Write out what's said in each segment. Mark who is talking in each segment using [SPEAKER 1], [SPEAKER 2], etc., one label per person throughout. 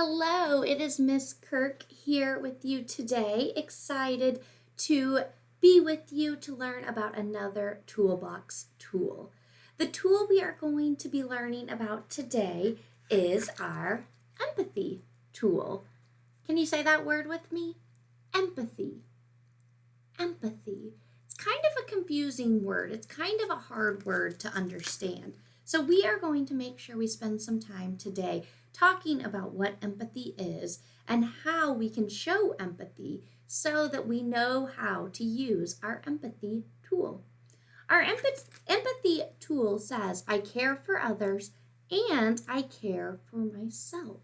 [SPEAKER 1] Hello, it is Miss Kirk here with you today. Excited to be with you to learn about another Toolbox tool. The tool we are going to be learning about today is our empathy tool. Can you say that word with me? Empathy. Empathy. It's kind of a confusing word. It's kind of a hard word to understand. So we are going to make sure we spend some time today talking about what empathy is and how we can show empathy so that we know how to use our empathy tool. Our empathy tool says, I care for others and I care for myself.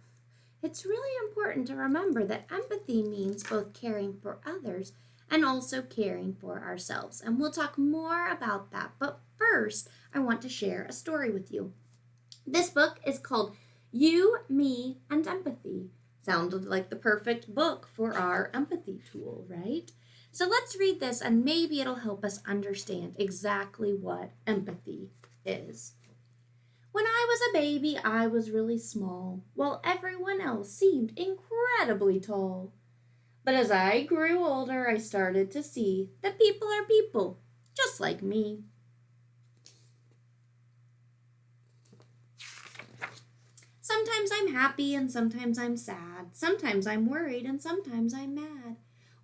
[SPEAKER 1] It's really important to remember that empathy means both caring for others and also caring for ourselves. And we'll talk more about that. But first, I want to share a story with you. This book is called You, Me, and Empathy. Sounded like the perfect book for our empathy tool, right? So let's read this and maybe it'll help us understand exactly what empathy is. When I was a baby, I was really small, while everyone else seemed incredibly tall. But as I grew older, I started to see that people are people, just like me. Sometimes I'm happy and sometimes I'm sad. Sometimes I'm worried and sometimes I'm mad.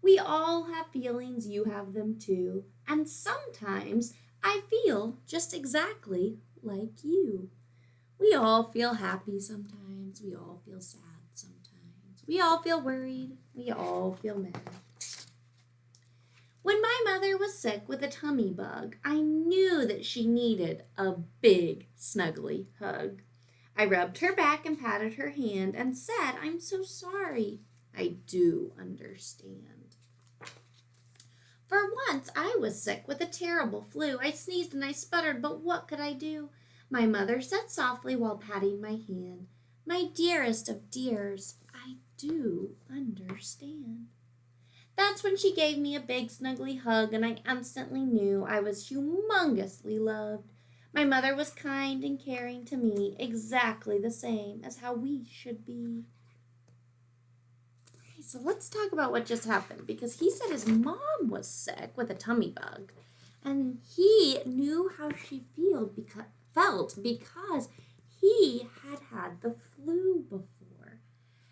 [SPEAKER 1] We all have feelings, you have them too. And sometimes I feel just exactly like you. We all feel happy sometimes. We all feel sad sometimes. We all feel worried. We all feel mad. When my mother was sick with a tummy bug, I knew that she needed a big, snuggly hug. I rubbed her back and patted her hand and said, I'm so sorry. I do understand. For once, I was sick with a terrible flu. I sneezed and I sputtered, but what could I do? My mother said softly while patting my hand, my dearest of dears, I do understand. That's when she gave me a big snuggly hug and I instantly knew I was humongously loved. My mother was kind and caring to me, exactly the same as how we should be. Okay, so let's talk about what just happened because he said his mom was sick with a tummy bug and he knew how she felt because he had the flu before.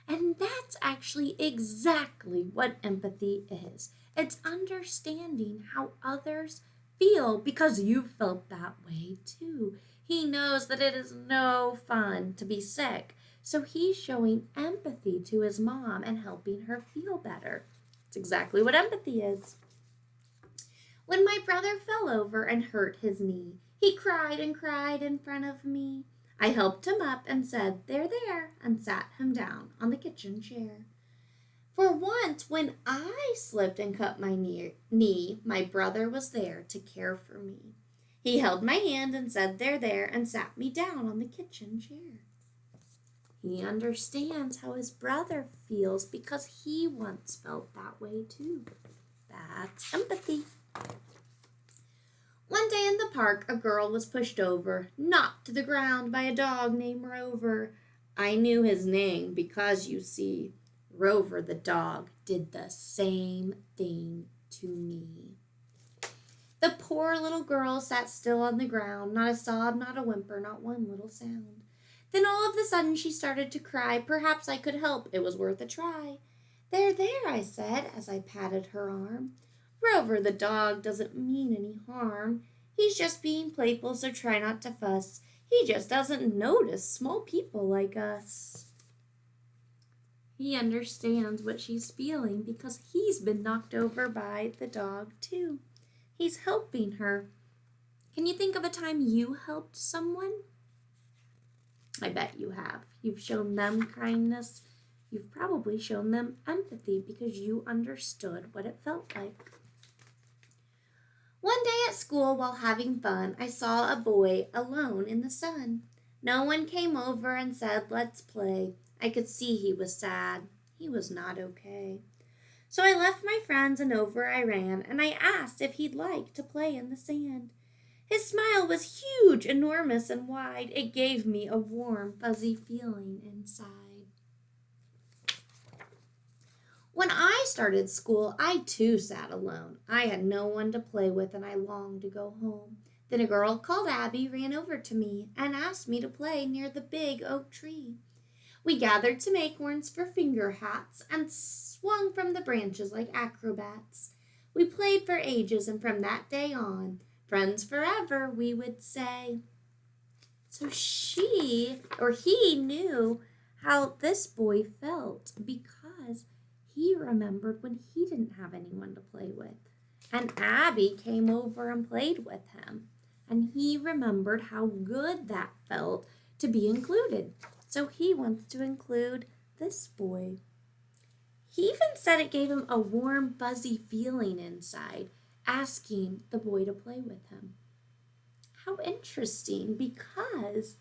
[SPEAKER 1] And that's actually exactly what empathy is. It's understanding how others feel because you felt that way too. He knows that it is no fun to be sick, so he's showing empathy to his mom and helping her feel better. It's exactly what empathy is. When my brother fell over and hurt his knee, he cried and cried in front of me. I helped him up and said, there, and sat him down on the kitchen chair. For once, when I slipped and cut my knee, my brother was there to care for me. He held my hand and said, there, and sat me down on the kitchen chair. He understands how his brother feels because he once felt that way too. That's empathy. One day in the park, a girl was pushed over, knocked to the ground by a dog named Rover. I knew his name because, you see, Rover the dog did the same thing to me. The poor little girl sat still on the ground, not a sob, not a whimper, not one little sound. Then all of a sudden she started to cry. Perhaps I could help. It was worth a try. There, I said as I patted her arm. Rover the dog doesn't mean any harm. He's just being playful, so try not to fuss. He just doesn't notice small people like us. He understands what she's feeling because he's been knocked over by the dog too. He's helping her. Can you think of a time you helped someone? I bet you have. You've shown them kindness. You've probably shown them empathy because you understood what it felt like. One day at school, while having fun, I saw a boy alone in the sun. No one came over and said, let's play. I could see he was sad. He was not okay. So I left my friends and over I ran, and I asked if he'd like to play in the sand. His smile was huge, enormous, and wide. It gave me a warm, fuzzy feeling inside. When I started school, I too sat alone. I had no one to play with and I longed to go home. Then a girl called Abby ran over to me and asked me to play near the big oak tree. We gathered some acorns for finger hats and swung from the branches like acrobats. We played for ages, and from that day on, friends forever, we would say. So he knew how this boy felt because he remembered when he didn't have anyone to play with. And Abby came over and played with him. And he remembered how good that felt to be included. So he wants to include this boy. He even said it gave him a warm, fuzzy feeling inside, asking the boy to play with him. How interesting, because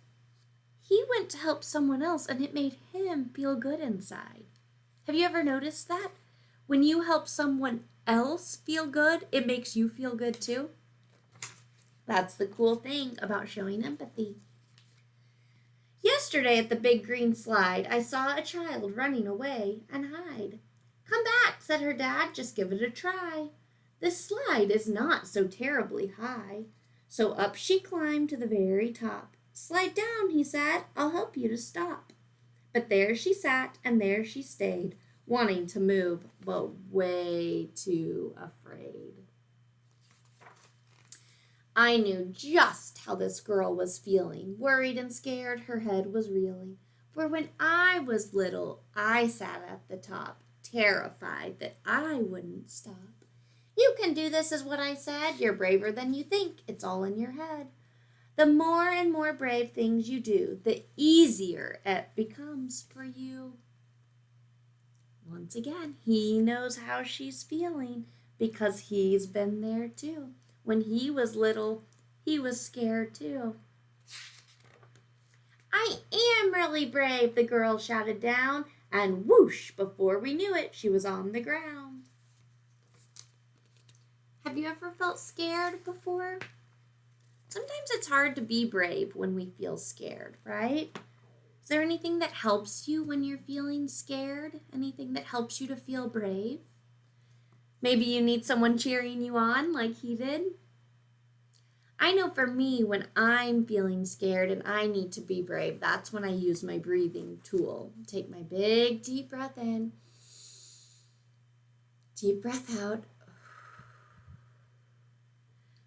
[SPEAKER 1] he went to help someone else and it made him feel good inside. Have you ever noticed that? When you help someone else feel good, it makes you feel good too. That's the cool thing about showing empathy. Yesterday at the big green slide, I saw a child running away and hide. "Come back," said her dad, "just give it a try. This slide is not so terribly high." So up she climbed to the very top. "Slide down," he said, "I'll help you to stop." But there she sat and there she stayed, wanting to move, but way too afraid. I knew just how this girl was feeling. Worried and scared, her head was reeling. For when I was little, I sat at the top, terrified that I wouldn't stop. "You can do this," is what I said. "You're braver than you think. It's all in your head. The more and more brave things you do, the easier it becomes for you." Once again, he knows how she's feeling because he's been there too. When he was little, he was scared too. "I am really brave," the girl shouted down, and whoosh, before we knew it, she was on the ground. Have you ever felt scared before? Sometimes it's hard to be brave when we feel scared, right? Is there anything that helps you when you're feeling scared? Anything that helps you to feel brave? Maybe you need someone cheering you on like he did. I know for me, when I'm feeling scared and I need to be brave, that's when I use my breathing tool. Take my big deep breath in, deep breath out.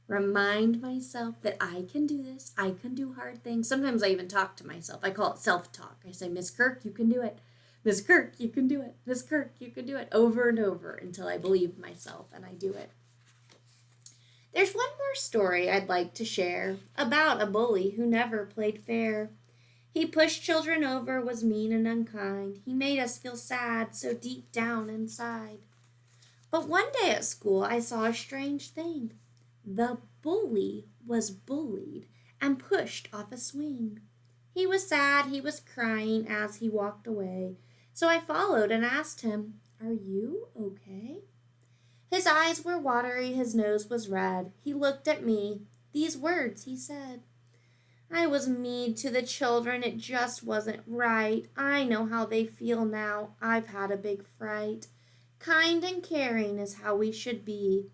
[SPEAKER 1] Remind myself that I can do this. I can do hard things. Sometimes I even talk to myself. I call it self-talk. I say, "Miss Kirk, you can do it. Miss Kirk, you can do it. Miss Kirk, you can do it," over and over until I believe myself and I do it. There's one more story I'd like to share about a bully who never played fair. He pushed children over, was mean and unkind. He made us feel sad so deep down inside. But one day at school, I saw a strange thing. The bully was bullied and pushed off a swing. He was sad, he was crying as he walked away. So I followed and asked him, "Are you okay?" His eyes were watery, his nose was red. He looked at me. These words he said, "I was mean to the children, it just wasn't right. I know how they feel now. I've had a big fright. Kind and caring is how we should be.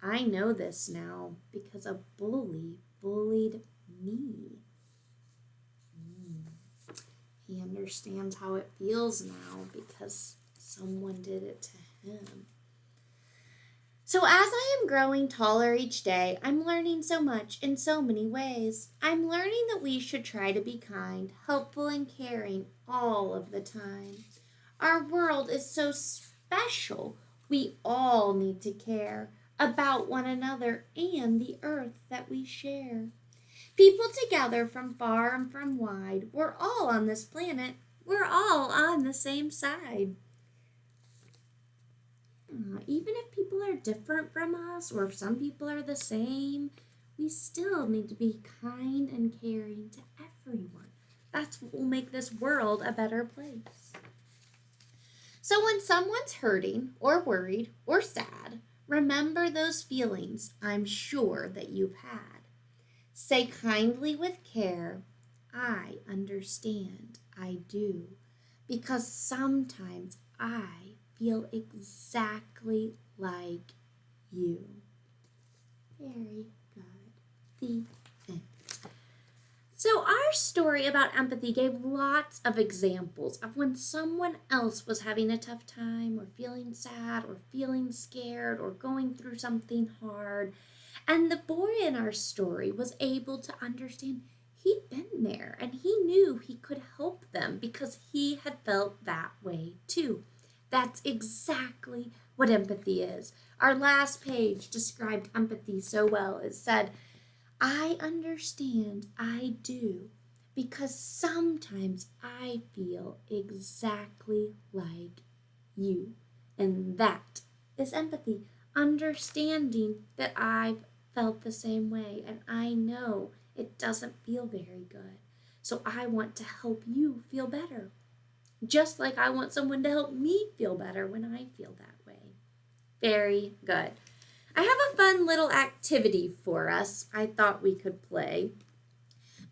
[SPEAKER 1] I know this now because a bully bullied me." He understands how it feels now because someone did it to him. So as I am growing taller each day, I'm learning so much in so many ways. I'm learning that we should try to be kind, helpful, and caring all of the time. Our world is so special. We all need to care about one another and the earth that we share. People together from far and from wide, we're all on this planet. We're all on the same side. Even if people are different from us, or if some people are the same, we still need to be kind and caring to everyone. That's what will make this world a better place. So when someone's hurting or worried or sad, remember those feelings I'm sure that you've had. Say kindly with care, "I understand, I do," because sometimes I feel exactly like you. Very good. The end. So our story about empathy gave lots of examples of when someone else was having a tough time or feeling sad or feeling scared or going through something hard. And the boy in our story was able to understand he'd been there and he knew he could help them because he had felt that way too. That's exactly what empathy is. Our last page described empathy so well. It said, I understand, I do, because sometimes I feel exactly like you. And that is empathy, understanding that I've felt the same way and I know it doesn't feel very good. So I want to help you feel better, just like I want someone to help me feel better when I feel that way. Very good. I have a fun little activity for us I thought we could play,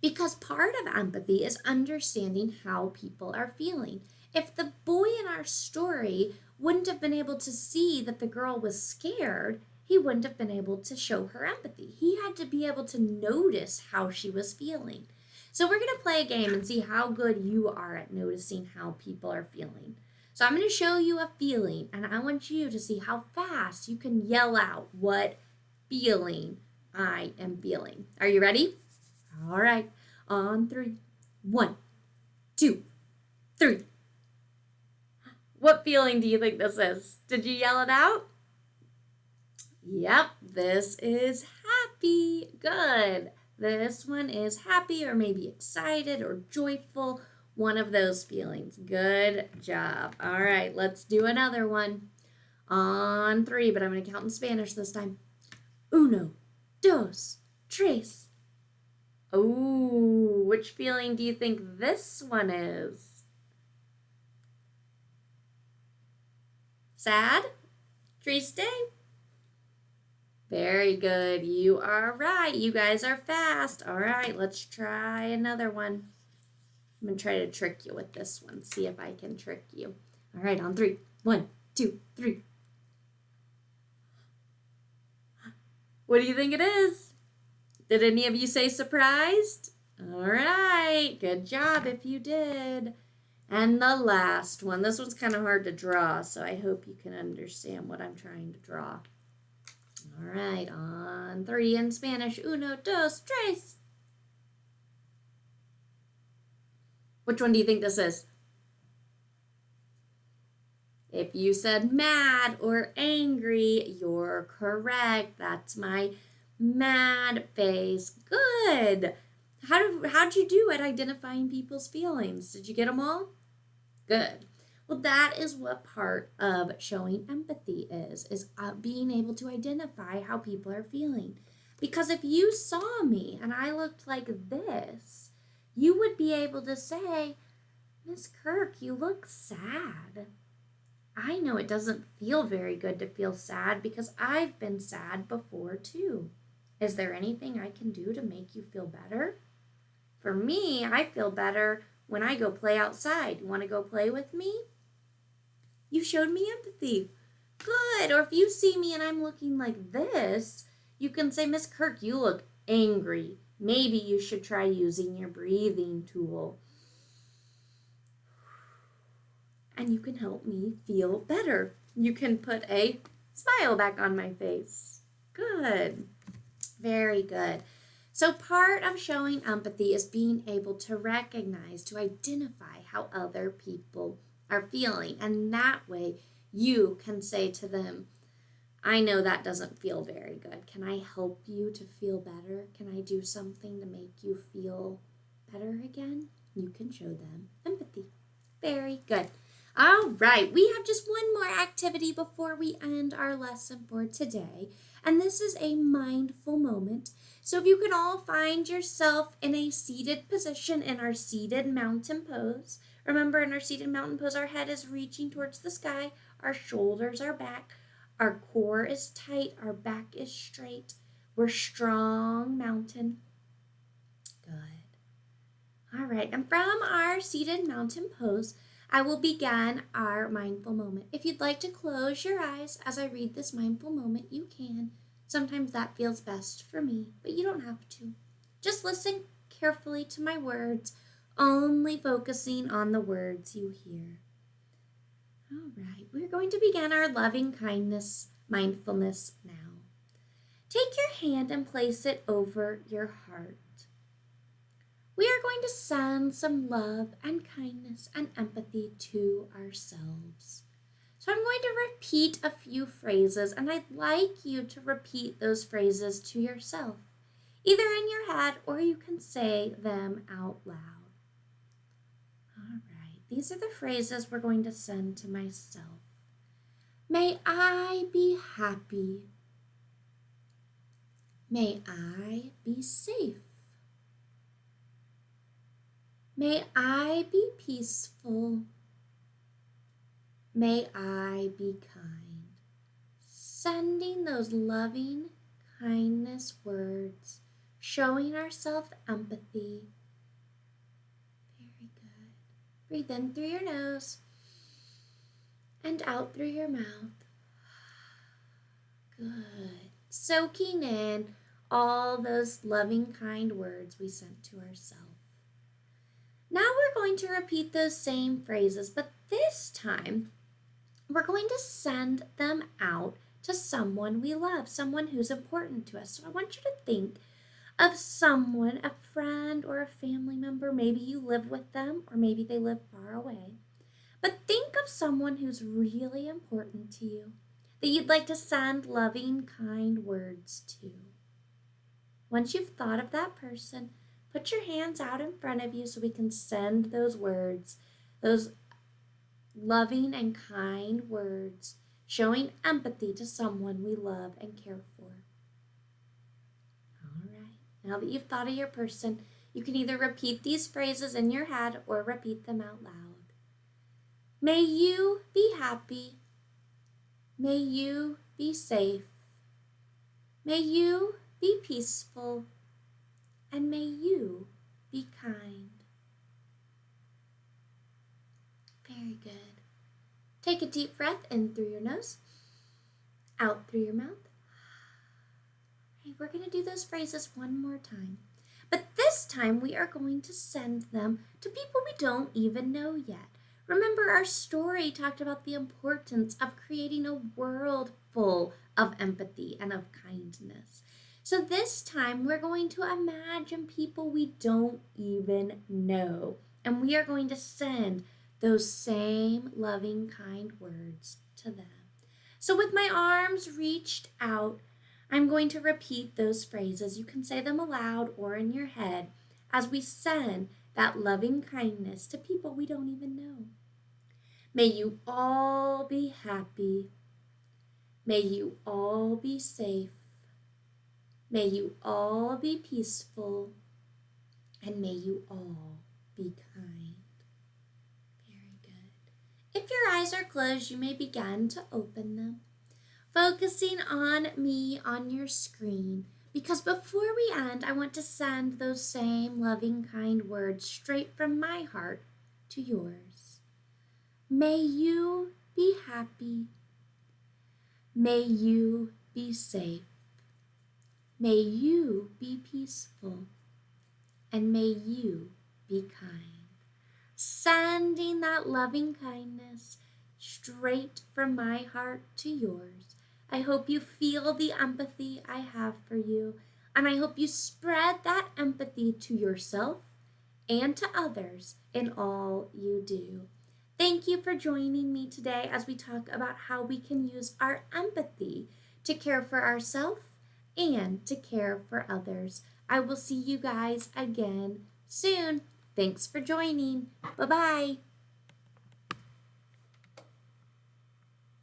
[SPEAKER 1] because part of empathy is understanding how people are feeling. If the boy in our story wouldn't have been able to see that the girl was scared, he wouldn't have been able to show her empathy. He had to be able to notice how she was feeling. So we're going to play a game and see how good you are at noticing how people are feeling. So I'm going to show you a feeling, and I want you to see how fast you can yell out what feeling I am feeling. Are you ready? All right, on 3. 1, 2, 3. What feeling do you think this is? Did you yell it out? Yep, this is happy. Good. This one is happy or maybe excited or joyful. One of those feelings. Good job. All right, let's do another one. On 3, but I'm going to count in Spanish this time. 1, 2, 3. Oh, which feeling do you think this one is? Sad? Triste? Very good. You are right. You guys are fast. All right, let's try another one. I'm going to try to trick you with this one. See if I can trick you. All right, on 3. 1, 2, 3. What do you think it is? Did any of you say surprised? All right, good job if you did. And the last one. This one's kind of hard to draw, so I hope you can understand what I'm trying to draw. All right, on 3 in Spanish. 1, 2, 3. Which one do you think this is? If you said mad or angry, you're correct. That's my mad face. Good. How'd you do at identifying people's feelings? Did you get them all? Good. Well, that is what part of showing empathy is being able to identify how people are feeling. Because if you saw me and I looked like this, you would be able to say, Miss Kirk, you look sad. I know it doesn't feel very good to feel sad because I've been sad before too. Is there anything I can do to make you feel better? For me, I feel better when I go play outside. You want to go play with me? You showed me empathy. Good. Or if you see me and I'm looking like this, you can say, Miss Kirk, you look angry. Maybe you should try using your breathing tool. And you can help me feel better. You can put a smile back on my face. Good. Very good. So part of showing empathy is being able to recognize, to identify how other people are feeling. And that way you can say to them, I know that doesn't feel very good. Can I help you to feel better? Can I do something to make you feel better again? You can show them empathy. Very good. All right, we have just one more activity before we end our lesson for today, and this is a mindful moment. So if you can all find yourself in a seated position in our seated mountain pose. Remember, in our seated mountain pose, our head is reaching towards the sky, our shoulders are back, our core is tight, our back is straight. We're strong mountain. Good. All right, and from our seated mountain pose, I will begin our mindful moment. If you'd like to close your eyes as I read this mindful moment, you can. Sometimes that feels best for me, but you don't have to. Just listen carefully to my words, only focusing on the words you hear. All right, we're going to begin our loving kindness mindfulness now. Take your hand and place it over your heart. We are going to send some love and kindness and empathy to ourselves. So I'm going to repeat a few phrases, and I'd like you to repeat those phrases to yourself, either in your head or you can say them out loud. All right, these are the phrases we're going to send to myself. May I be happy. May I be safe. May I be peaceful. May I be kind. Sending those loving kindness words, showing ourselves empathy. Very good. Breathe in through your nose and out through your mouth. Good. Soaking in all those loving, kind words we sent to ourselves. Now we're going to repeat those same phrases, but this time we're going to send them out to someone we love, someone who's important to us. So I want you to think of someone, a friend or a family member. Maybe you live with them or maybe they live far away. But think of someone who's really important to you, that you'd like to send loving, kind words to. Once you've thought of that person, put your hands out in front of you so we can send those words, those loving and kind words, showing empathy to someone we love and care for. All right, now that you've thought of your person, you can either repeat these phrases in your head or repeat them out loud. May you be happy. May you be safe. May you be peaceful. And may you be kind. Very good. Take a deep breath in through your nose, out through your mouth. Okay, we're going to do those phrases one more time. But this time we are going to send them to people we don't even know yet. Remember, our story talked about the importance of creating a world full of empathy and of kindness. So this time we're going to imagine people we don't even know, and we are going to send those same loving, kind words to them. So with my arms reached out, I'm going to repeat those phrases. You can say them aloud or in your head as we send that loving kindness to people we don't even know. May you all be happy. May you all be safe. May you all be peaceful, and may you all be kind. Very good. If your eyes are closed, you may begin to open them, focusing on me on your screen, because before we end, I want to send those same loving, kind words straight from my heart to yours. May you be happy. May you be safe. May you be peaceful, and may you be kind. Sending that loving kindness straight from my heart to yours. I hope you feel the empathy I have for you, and I hope you spread that empathy to yourself and to others in all you do. Thank you for joining me today as we talk about how we can use our empathy to care for ourselves and to care for others. I will see you guys again soon. Thanks for joining. Bye-bye.